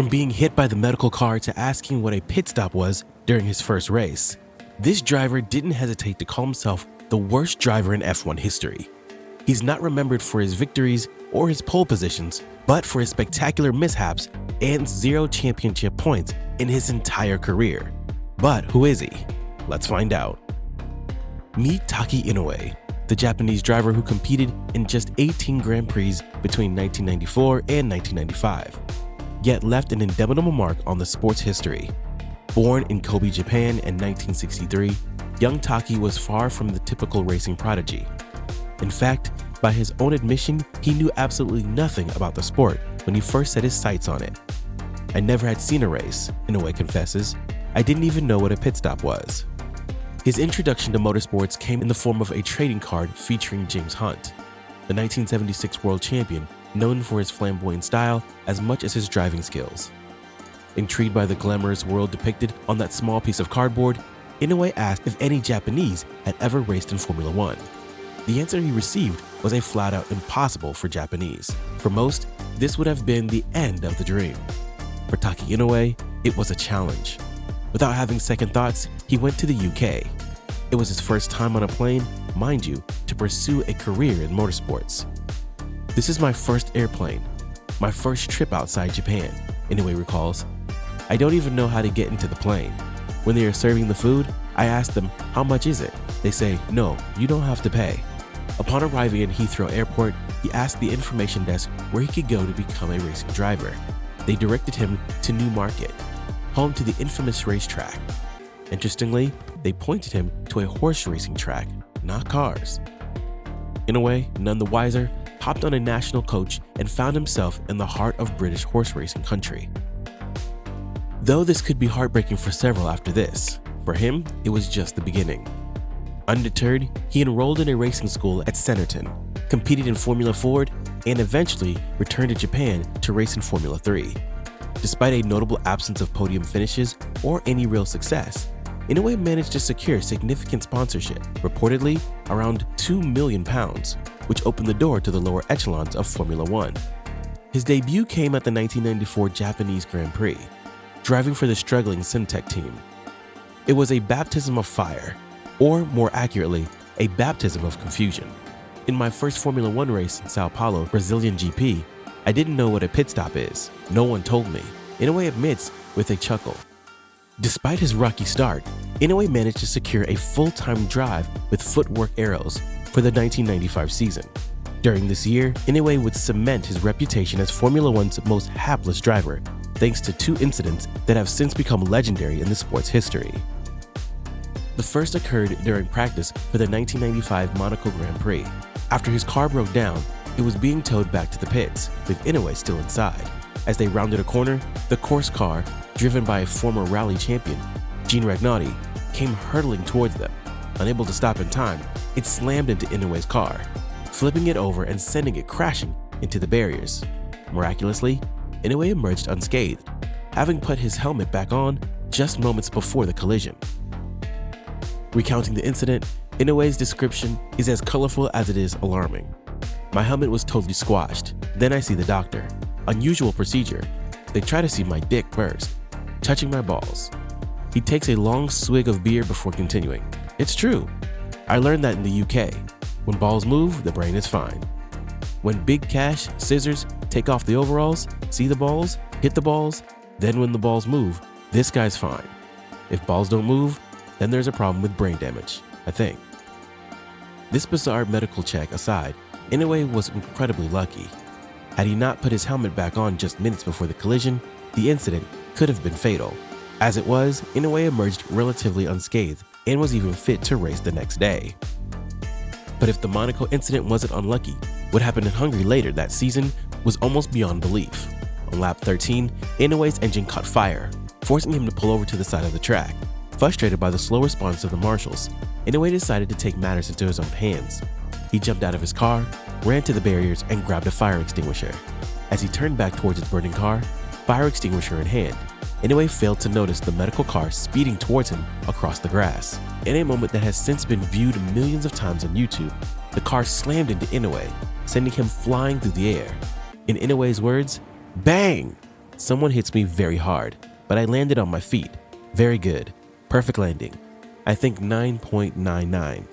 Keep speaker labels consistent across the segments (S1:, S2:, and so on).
S1: from being hit by the medical car to asking what a pit stop was during his first race. This driver didn't hesitate to call himself the worst driver in F1 history. He's not remembered for his victories or his pole positions, but for his spectacular mishaps and 0 championship points in his entire career. But who is he? Let's find out. Meet Taki Inoue, the Japanese driver who competed in just 18 Grand Prix between 1994 and 1995, yet left an indelible mark on the sport's history. Born in Kobe, Japan in 1963, young Taki was far from the typical racing prodigy. In fact, by his own admission, he knew absolutely nothing about the sport when he first set his sights on it. "I never had seen a race," Inoue confesses. "I didn't even know what a pit stop was." His introduction to motorsports came in the form of a trading card featuring James Hunt, the 1976 world champion, known for his flamboyant style as much as his driving skills. Intrigued by the glamorous world depicted on that small piece of cardboard, Inoue asked if any Japanese had ever raced in Formula One. The answer he received was a flat-out impossible for Japanese. For most, this would have been the end of the dream. For Taki Inoue, it was a challenge. Without having second thoughts, he went to the UK. It was his first time on a plane, mind you, to pursue a career in motorsports. "This is my first airplane, my first trip outside Japan," Inoue recalls. "I don't even know how to get into the plane. When they are serving the food, I ask them, 'How much is it?' They say, 'No, you don't have to pay.' Upon arriving in Heathrow Airport, he asked the information desk where he could go to become a racing driver. They directed him to Newmarket, home to the infamous racetrack. Interestingly, they pointed him to a horse racing track, not cars. Inoue, none the wiser, hopped on a national coach and found himself in the heart of British horse racing country. Though this could be heartbreaking for several after this, for him, it was just the beginning. Undeterred, he enrolled in a racing school at Centerton, competed in Formula Ford, and eventually returned to Japan to race in Formula 3. Despite a notable absence of podium finishes or any real success, Inoue managed to secure significant sponsorship, reportedly around £2 million, which opened the door to the lower echelons of Formula One. His debut came at the 1994 Japanese Grand Prix, driving for the struggling Syntec team. It was a baptism of fire, or more accurately, a baptism of confusion. In my first Formula One race in Sao Paulo, Brazilian GP, I didn't know what a pit stop is. No one told me, Inoue admits with a chuckle. Despite his rocky start, Inoue managed to secure a full-time drive with Footwork Arrows for the 1995 season. During this year, Inoue would cement his reputation as Formula One's most hapless driver, thanks to 2 incidents that have since become legendary in the sport's history. The first occurred during practice for the 1995 Monaco Grand Prix. After his car broke down, it was being towed back to the pits, with Inoue still inside. As they rounded a corner, the course car, driven by a former rally champion, Gene Ragnati, came hurtling towards them. Unable to stop in time, it slammed into Inoue's car, flipping it over and sending it crashing into the barriers. Miraculously, Inoue emerged unscathed, having put his helmet back on just moments before the collision. Recounting the incident, Inoue's description is as colorful as it is alarming. "My helmet was totally squashed. Then I see the doctor. Unusual procedure. They try to see my dick first, touching my balls." He takes a long swig of beer before continuing. "It's true. I learned that in the UK. When balls move, the brain is fine. When Big Cash, Scissors take off the overalls, see the balls, hit the balls, then when the balls move, this guy's fine. If balls don't move, then there's a problem with brain damage, I think." This bizarre medical check aside, Inoue was incredibly lucky. Had he not put his helmet back on just minutes before the collision, the incident could have been fatal. As it was, Inoue emerged relatively unscathed and was even fit to race the next day. But if the Monaco incident wasn't unlucky, what happened in Hungary later that season was almost beyond belief. On lap 13, Inoue's engine caught fire, forcing him to pull over to the side of the track. Frustrated by the slow response of the marshals, Inoue decided to take matters into his own hands. He jumped out of his car, ran to the barriers, and grabbed a fire extinguisher. As he turned back towards his burning car, fire extinguisher in hand, Inoue failed to notice the medical car speeding towards him across the grass. In a moment that has since been viewed millions of times on YouTube, the car slammed into Inoue, sending him flying through the air. In Inoue's words, "Bang!" Someone hits me very hard, but I landed on my feet. Very good. Perfect landing. I think 9.99.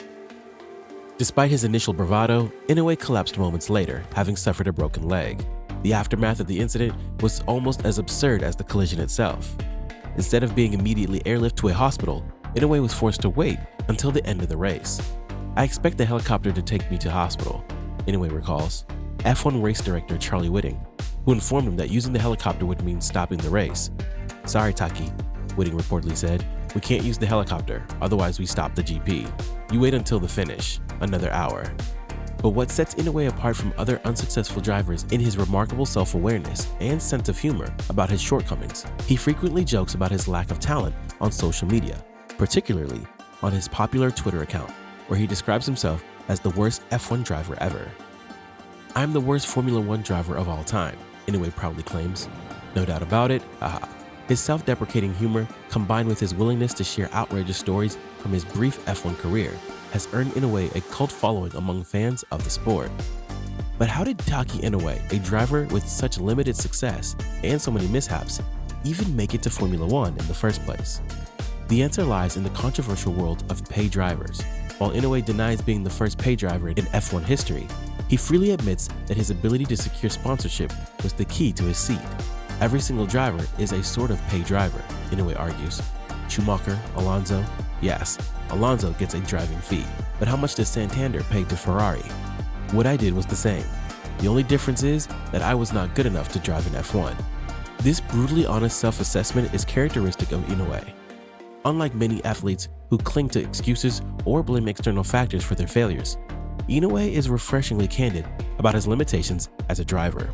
S1: Despite his initial bravado, Inoue collapsed moments later, having suffered a broken leg. The aftermath of the incident was almost as absurd as the collision itself. Instead of being immediately airlifted to a hospital, Inoue was forced to wait until the end of the race. I expect the helicopter to take me to hospital, Inoue recalls. F1 race director Charlie Whiting, who informed him that using the helicopter would mean stopping the race. Sorry, Taki, Whiting reportedly said. We can't use the helicopter, otherwise we stop the GP. You wait until the finish, another hour. But what sets Inoue apart from other unsuccessful drivers is his remarkable self-awareness and sense of humor about his shortcomings. He frequently jokes about his lack of talent on social media, particularly on his popular Twitter account, where he describes himself as the worst F1 driver ever. I'm the worst Formula 1 driver of all time, Inoue proudly claims. No doubt about it, haha. His self-deprecating humor, combined with his willingness to share outrageous stories from his brief F1 career, has earned Inoue a cult following among fans of the sport. But how did Taki Inoue, a driver with such limited success and so many mishaps, even make it to Formula 1 in the first place? The answer lies in the controversial world of pay drivers. While Inoue denies being the first pay driver in F1 history, he freely admits that his ability to secure sponsorship was the key to his seat. Every single driver is a sort of pay driver, Inoue argues. Schumacher, Alonso, yes, Alonso gets a driving fee, but how much does Santander pay to Ferrari? What I did was the same. The only difference is that I was not good enough to drive in F1. This brutally honest self-assessment is characteristic of Inoue. Unlike many athletes who cling to excuses or blame external factors for their failures, Inoue is refreshingly candid about his limitations as a driver.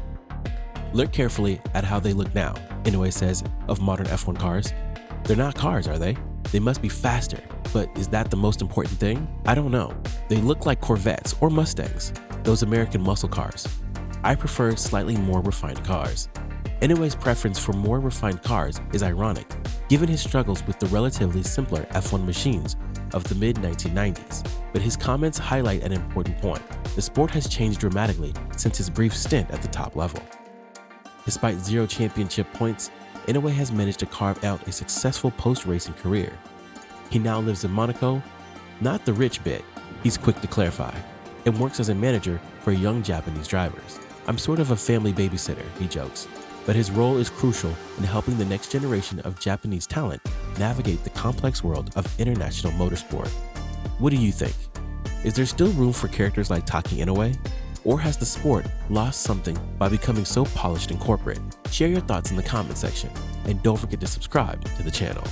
S1: Look carefully at how they look now, Inoue says of modern F1 cars. They're not cars, are they? They must be faster, but is that the most important thing? I don't know. They look like Corvettes or Mustangs, those American muscle cars. I prefer slightly more refined cars. Inoue's preference for more refined cars is ironic, given his struggles with the relatively simpler F1 machines of the mid-1990s. But his comments highlight an important point. The sport has changed dramatically since his brief stint at the top level. Despite 0 championship points, Inoue has managed to carve out a successful post-racing career. He now lives in Monaco, not the rich bit, he's quick to clarify, and works as a manager for young Japanese drivers. I'm sort of a family babysitter, he jokes, but his role is crucial in helping the next generation of Japanese talent navigate the complex world of international motorsport. What do you think? Is there still room for characters like Taki Inoue? Or has the sport lost something by becoming so polished and corporate? Share your thoughts in the comment section, and don't forget to subscribe to the channel.